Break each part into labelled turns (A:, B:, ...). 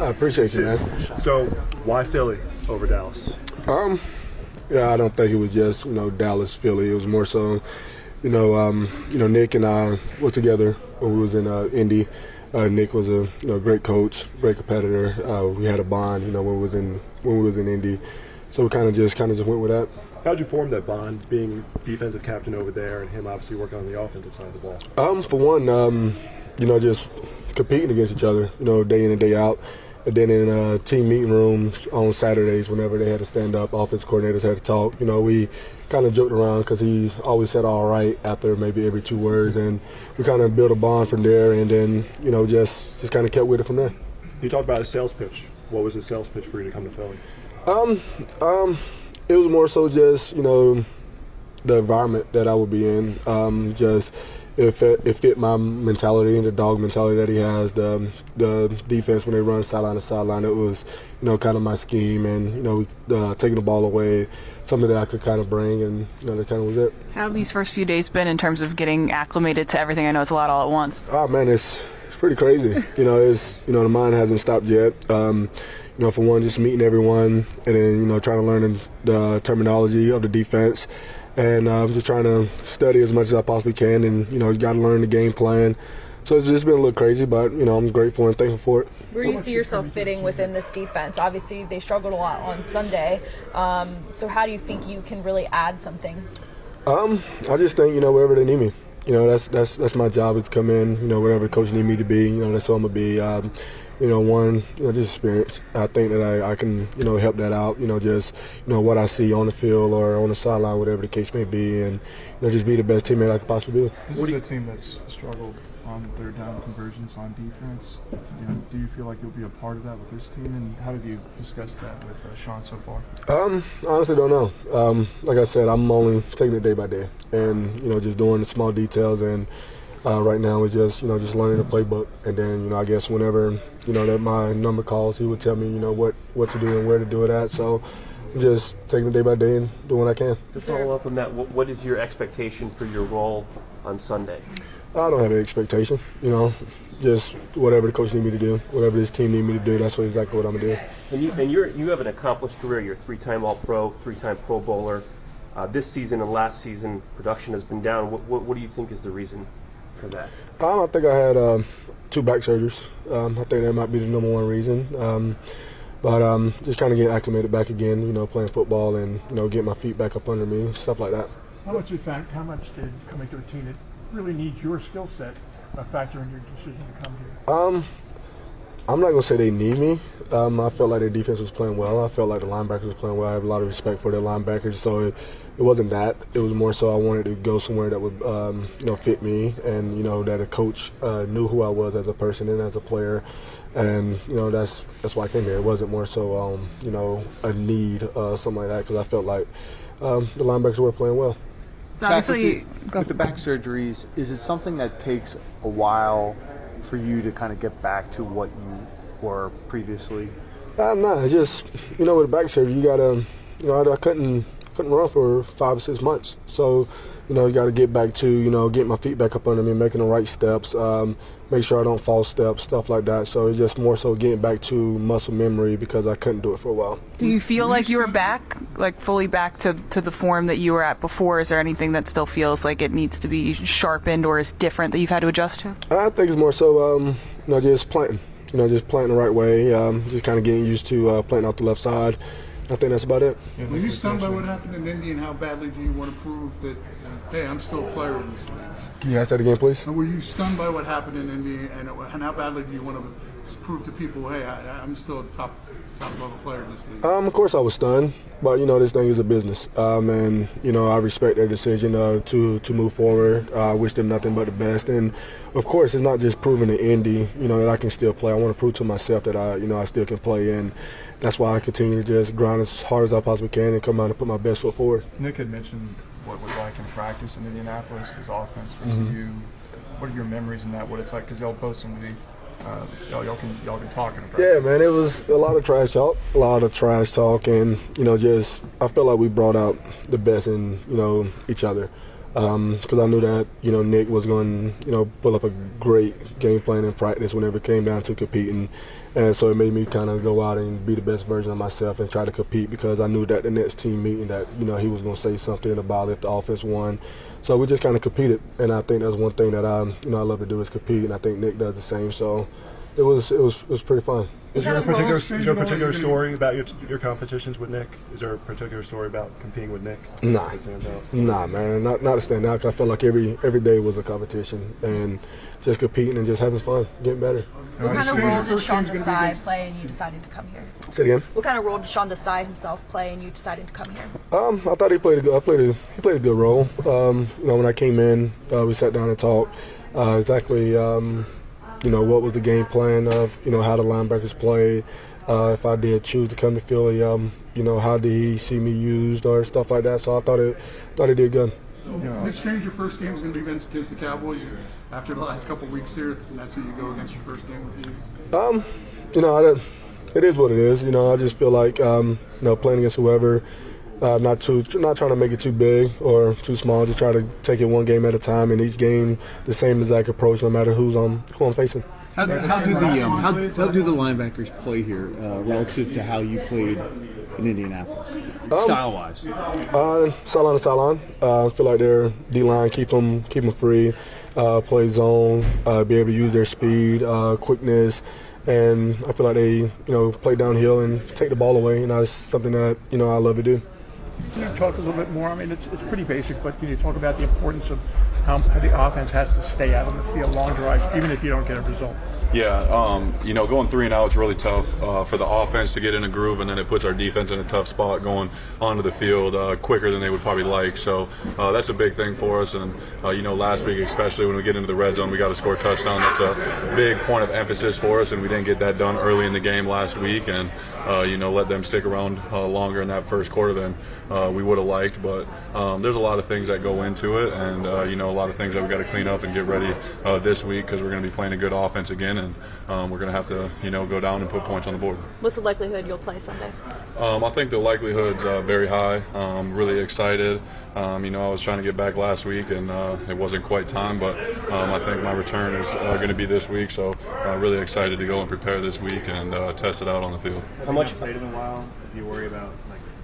A: I appreciate you, man.
B: So, why Philly over Dallas?
A: Yeah, I don't think it was just Dallas, Philly. It was more so, Nick and I were together when we was in Indy. Nick was a great coach, great competitor. We had a bond, when we was in Indy. So we kind of just went with that.
B: How'd you form that bond, being defensive captain over there, and him obviously working on the offensive side of the ball?
A: For one, just competing against each other, day in and day out. And then in team meeting rooms on Saturdays, whenever they had to stand up, offensive coordinators had to talk. We kind of joked around because he always said "all right" after maybe every 2 words, and we kind of built a bond from there. And then just kind of kept with it from there.
B: You talked about a sales pitch. What was the sales pitch for you to come to Philly?
A: It was more so just the environment that I would be in. It fit my mentality and the dog mentality that he has. The defense when they run sideline to sideline, it was kind of my scheme, and taking the ball away, something that I could kind of bring, and that kind of was it.
C: How have these first few days been in terms of getting acclimated to everything? I know it's a lot all at once.
A: Oh man, it's pretty crazy. The mind hasn't stopped yet. For one, just meeting everyone, and then trying to learn the terminology of the defense. And I'm just trying to study as much as I possibly can, and you got to learn the game plan. So it's just been a little crazy, but I'm grateful and thankful for it.
D: Where do you see yourself fitting within this defense? Obviously, they struggled a lot on Sunday. So how do you think you can really add something?
A: I just think wherever they need me. That's my job is to come in. Wherever the coach need me to be. That's who I'm gonna be. Just experience. I think that I can, help that out. Just, what I see on the field or on the sideline, whatever the case may be, and just be the best teammate I could possibly be.
E: This is a team that's struggled on third down conversions on defense. Do you feel like you'll be a part of that with this team, and how did you discuss that with Sean so far?
A: Honestly, don't know. Like I said, I'm only taking it day by day, and just doing the small details and. Right now it's just learning the playbook, and then I guess whenever that my number calls, he would tell me what to do and where to do it at. So I'm just taking it day by day and doing what I can.
F: To follow up on that, what is your expectation for your role on Sunday?
A: I don't have an expectation. Just whatever the coach need me to do, whatever this team need me to do. That's exactly what I'm gonna do.
F: And you have an accomplished career. You're a 3-time All-Pro, 3-time Pro Bowler. This season and last season, production has been down. What do you think is the reason for that?
A: I think I had 2 back surgeries. I think that might be the number one reason. But just kind of get acclimated back again, playing football and, get my feet back up under me, stuff like that.
G: How much did coming to a team that really needs your skill set factor in your decision to come here?
A: I'm not going to say they need me. I felt like their defense was playing well. I felt like the linebackers was playing well. I have a lot of respect for their linebackers. So it wasn't that. It was more so I wanted to go somewhere that would, fit me, and that a coach knew who I was as a person and as a player, and that's why I came here. It wasn't more so a need, something like that, because I felt like the linebackers were playing well.
C: So obviously,
H: with the back surgeries, is it something that takes a while for you to kind of get back to what you were previously?
A: No, it's just with the back surgery, you gotta, I couldn't run for 5 or 6 months, so you got to get back to get my feet back up under me, making the right steps, make sure I don't false step, stuff like that. So it's just more so getting back to muscle memory because I couldn't do it for a while.
C: Do you feel like you were back, like fully back to the form that you were at before? Is there anything that still feels like it needs to be sharpened or is different that you've had to adjust to?
A: I think it's more so just planting, just planting the right way, just kind of getting used to planting out the left side. I think that's about it.
G: Were you stunned by what happened in Indy, and how badly do you want to prove that, hey, I'm still a player in this league?
A: Can you ask that again, please?
G: Were you stunned by what happened in Indy, and how badly do you want to prove to people, hey, I'm still a top level player in this league?
A: Of course I was stunned, but this thing is a business, and I respect their decision to move forward. I wish them nothing but the best, and of course it's not just proving to Indy, that I can still play. I want to prove to myself that I still can play, and that's why I continue to just grind as hard as I possibly can and come out and put my best foot forward.
E: Nick had mentioned what it was like in practice in Indianapolis, his offense versus you. What are your memories in that? What it's like? Because y'all both seem to be y'all can talk in practice.
A: Yeah, man, it was a lot of trash talk, and just I felt like we brought out the best in each other. because I knew that, Nick was going to, pull up a great game plan in practice whenever it came down to competing. And so it made me kind of go out and be the best version of myself and try to compete, because I knew that the next team meeting that, he was going to say something about if the offense won. So we just kind of competed. And I think that's one thing that I love to do is compete. And I think Nick does the same. So it was pretty fun.
B: Is there a particular story about your competitions with Nick? Is there a particular story about competing with Nick?
A: Nah, man, not to stand out. 'Cause I felt like every day was a competition, and just competing and just having fun, getting better.
D: What kind of role did Sean Desai play and you decided to come here?
A: Say it again.
D: What kind of role did Sean Desai himself play and you decided to come here?
A: I thought he played a good. He played a good role. When I came in, we sat down and talked exactly. What was the game plan of, how the linebackers played. If I did choose to come to Philly, how did he see me used or stuff like that. So I thought he did good.
G: Is it strange your first game is going to be against the Cowboys after the last couple of weeks here, and that's who you go against your first game with you?
A: It is what it is. I just feel like, playing against whoever, not trying to make it too big or too small. Just try to take it one game at a time, and each game the same exact approach, no matter who I'm facing.
H: How do the linebackers play here relative to how you played in Indianapolis, style-wise?
A: Sideline to sideline. I feel like their D-line keep them free, play zone, be able to use their speed, quickness, and I feel like they play downhill and take the ball away. And that's something that I love to do.
I: Can you talk a little bit more? I mean, it's pretty basic, but can you talk about the importance of how the offense has to stay out on the field long drives, even if you don't get a result?
J: Yeah, going 3 and out is really tough for the offense to get in a groove, and then it puts our defense in a tough spot going onto the field quicker than they would probably like. So that's a big thing for us. And, last week, especially when we get into the red zone, we got to score a touchdown. That's a big point of emphasis for us, and we didn't get that done early in the game last week. And, let them stick around longer in that first quarter than we would have liked. But there's a lot of things that go into it, and, a lot of things that we got to clean up and get ready this week, because we're going to be playing a good offense again. And we're going to have to, go down and put points on the board.
D: What's the likelihood you'll play Sunday?
J: I think the likelihood's very high. I'm really excited. I was trying to get back last week, and it wasn't quite time, but I think my return is going to be this week. So really excited to go and prepare this week and test it out on the field.
K: How much played in a while? Do you worry about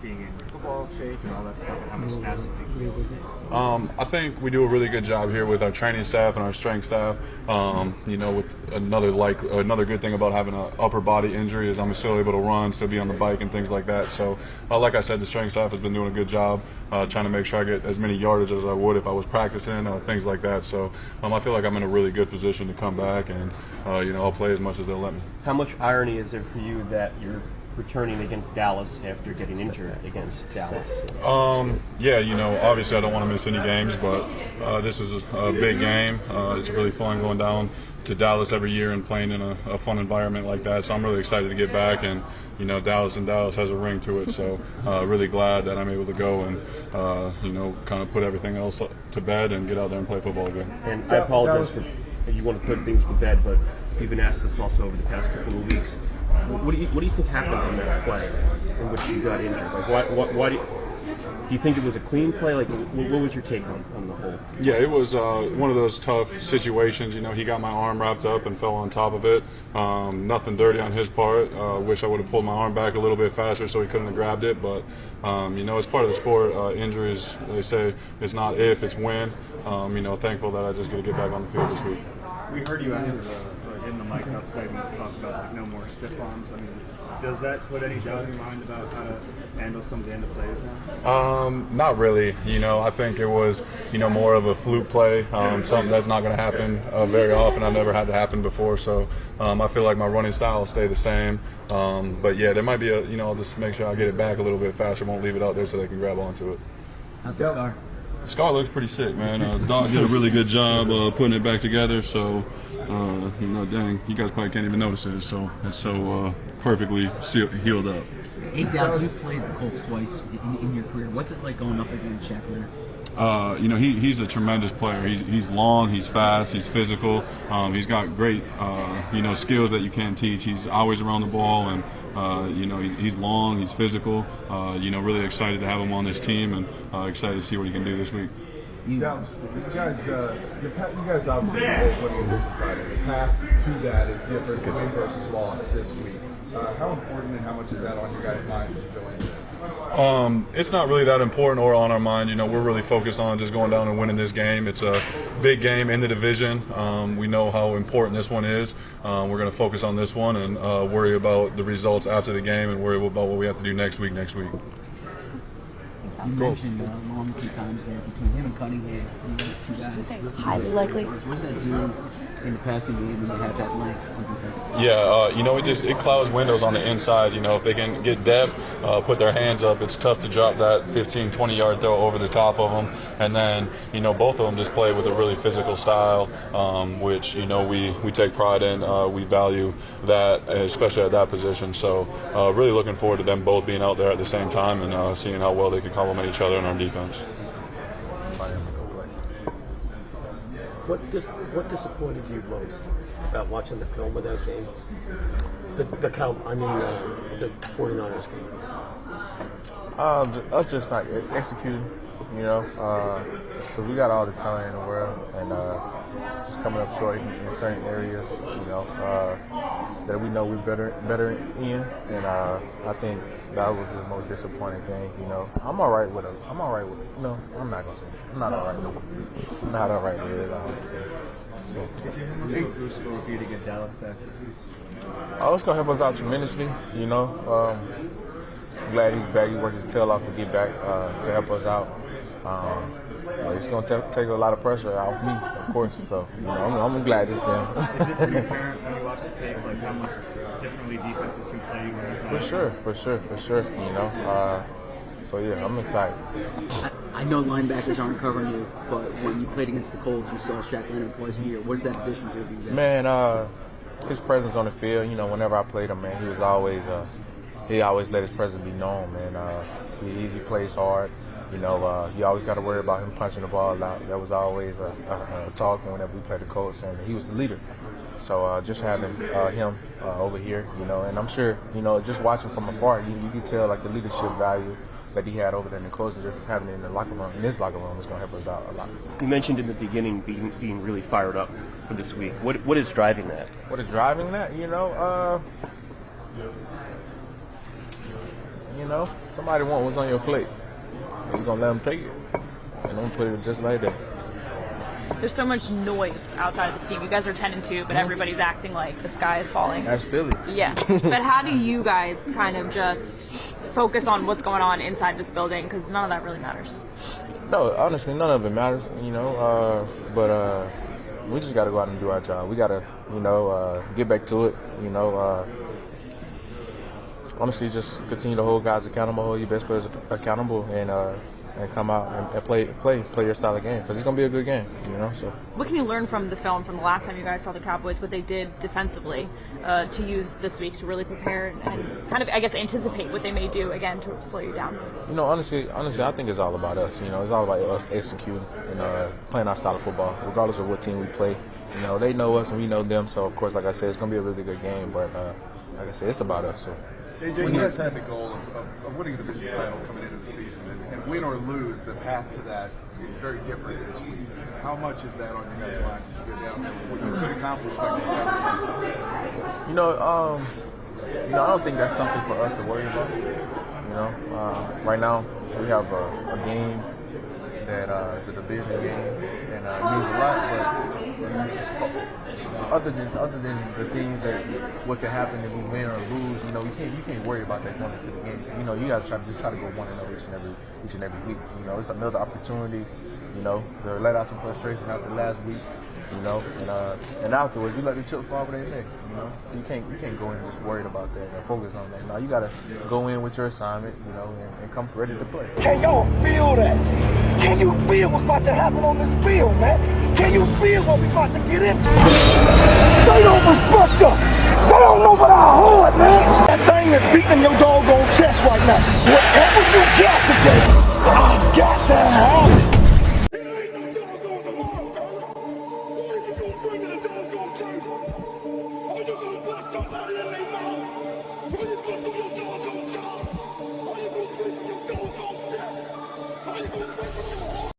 K: being in football shape and all that stuff, and how much snaps you think?
J: I think we do a really good job here with our training staff and our strength staff. With another good thing about having an upper body injury is I'm still able to run, still be on the bike and things like that. So, like I said, the strength staff has been doing a good job trying to make sure I get as many yardage as I would if I was practicing, things like that. So, I feel like I'm in a really good position to come back, and I'll play as much as they'll let me.
F: How much irony is there for you that you're returning against Dallas after getting injured against Dallas?
J: Obviously I don't want to miss any games, but this is a big game. It's really fun going down to Dallas every year and playing in a fun environment like that. So I'm really excited to get back, and Dallas has a ring to it. So really glad that I'm able to go and kind of put everything else to bed and get out there and play football again.
F: And I apologize for you want to put things to bed, but you've been asked this also over the past couple of weeks. What do you think happened on that play in which you got injured? Why do you think it was a clean play? What was your take on the whole?
J: Yeah, it was one of those tough situations. He got my arm wrapped up and fell on top of it. Nothing dirty on his part. Wish I would have pulled my arm back a little bit faster so he couldn't have grabbed it. But, it's part of the sport. Injuries, they say, it's not if, it's when. Thankful that I just get to get back on the field this week.
K: We heard you after in the Micah segment talk about no more stiff arms. I mean, does that put any doubt in your mind about how to handle some of the end of plays now?
J: Not really. I think it was more of a fluke play, something that's not going to happen very often. I've never had to happen before, so I feel like my running style will stay the same. But yeah, there might be I'll just make sure I get it back a little bit faster. Won't leave it out there so they can grab onto it.
L: How's the scar?
J: The scar looks pretty sick, man. Doc did a really good job putting it back together. So, dang, you guys probably can't even notice it. So it's so perfectly healed up.
L: Hey, Dallas, you played the Colts twice in your career. What's it like going up against Shaq Leonard?
J: He's a tremendous player. He's long, he's fast, he's physical. He's got great, skills that you can't teach. He's always around the ball, and he's long, he's physical. Really excited to have him on this team, and excited to see what he can do this week.
L: You
M: Dallas, you guys obviously both winning a different Friday. The path to that is different. Win versus loss this week. How important and how much is that on your guys' minds as you go into this?
J: It's not really that important or on our mind. You know, we're really focused on just going down and winning this game. It's a big game in the division. We know how important this one is. We're going to focus on this one and worry about the results after the game and worry about what we have to do next week.
L: You mentioned long 2 times there between him and Cunningham. You got 2 guys.
D: Highly likely.
L: What does that do in the passing game when they have that length on defense?
J: Yeah, you know, it clouds windows on the inside. You know, if they can get depth, put their hands up, it's tough to drop that 15, 20-yard throw over the top of them. And then, you know, both of them just play with a really physical style, which, you know, we take pride in. We value that, especially at that position. So really looking forward to them both being out there at the same time and seeing how well they can complement each other in our defense.
N: What disappointed you most about watching the film of that game? The 49ers game.
O: Us just not executing, you know, because we got all the talent in the world and just coming up short in certain areas, you know, that we know we're better in, and I think that was the most disappointing thing, you know. I'm all right with it. No, I'm not gonna say it. I'm not all right with it. I'm not all right with it at all.
M: Did you have boost for you to get Dallas back this week?
O: Oh, it's gonna help us out tremendously, you know. I'm glad he's back. He worked his tail off to get back to help us out. It's going to take a lot of pressure off me, of course. So, you know, I'm glad it's him.
K: Is it pretty apparent when you watch the tape, like how much differently defenses can play?
O: For sure. You know, so yeah, I'm excited.
L: I know linebackers aren't covering you, but when you played against the Colts, you saw Shaq Leonard twice a year. What does that addition do to you guys?
O: Man, his presence on the field. You know, whenever I played him, man, he was always he always let his presence be known, man. He plays hard. You know, you always got to worry about him punching the ball out. That was always a talk whenever we played the Colts, and he was the leader. So just having him over here, you know, and I'm sure, you know, just watching from afar, you can tell like the leadership value that he had over there in the Colts, and just having it in the locker room, in his locker room, is going to help us out a lot.
F: You mentioned in the beginning being really fired up for this week. What is driving that?
O: What is driving that? You know, somebody want what's on your plate. You're going to let them take it. And don't put it just like that.
D: There's so much noise outside of this team. You guys are 10-2, but everybody's acting like the sky is falling.
O: That's Philly.
D: Yeah. But how do you guys kind of just focus on what's going on inside this building? Because none of that really matters.
O: No, honestly, none of it matters, you know. But we just got to go out and do our job. We got to, you know, get back to it, you know. Honestly, just continue to hold guys accountable, hold your best players accountable, and come out and play your style of game, because it's going to be a good game, you know. So
D: what can you learn from the film from the last time you guys saw the Cowboys, what they did defensively, to use this week to really prepare and kind of, I guess, anticipate what they may do again to slow you down?
O: You know, honestly, I think it's all about us. You know, it's all about us executing and playing our style of football, regardless of what team we play. You know, they know us and we know them, so of course, like I said, it's going to be a really good game. But like I said, it's about us. So.
G: AJ, you guys had the goal of winning a division title coming into the season, and win or lose, the path to that is very different this week. How much is that on your guys' minds as you go down there? What you could accomplish like that?
O: You know, I don't think that's something for us to worry about. You know, right now we have a game that is a division game and means a lot, but other than the things that what can happen if we win or lose, you know, you can't worry about that going into the game. You know, you got to try to go 1-0 each and every week. You know, it's another opportunity, you know, to let out some frustration after last week. You know, and afterwards you let the chips fall over their neck. You know, you can't go in just worried about that and focus on that. Now you gotta go in with your assignment, you know, and come ready to play.
P: Can y'all feel that? Can you feel what's about to happen on this field, man? Can you feel what we about to get into? They don't respect us. They don't know about our heart, man. That thing that's beating your doggone chest right now.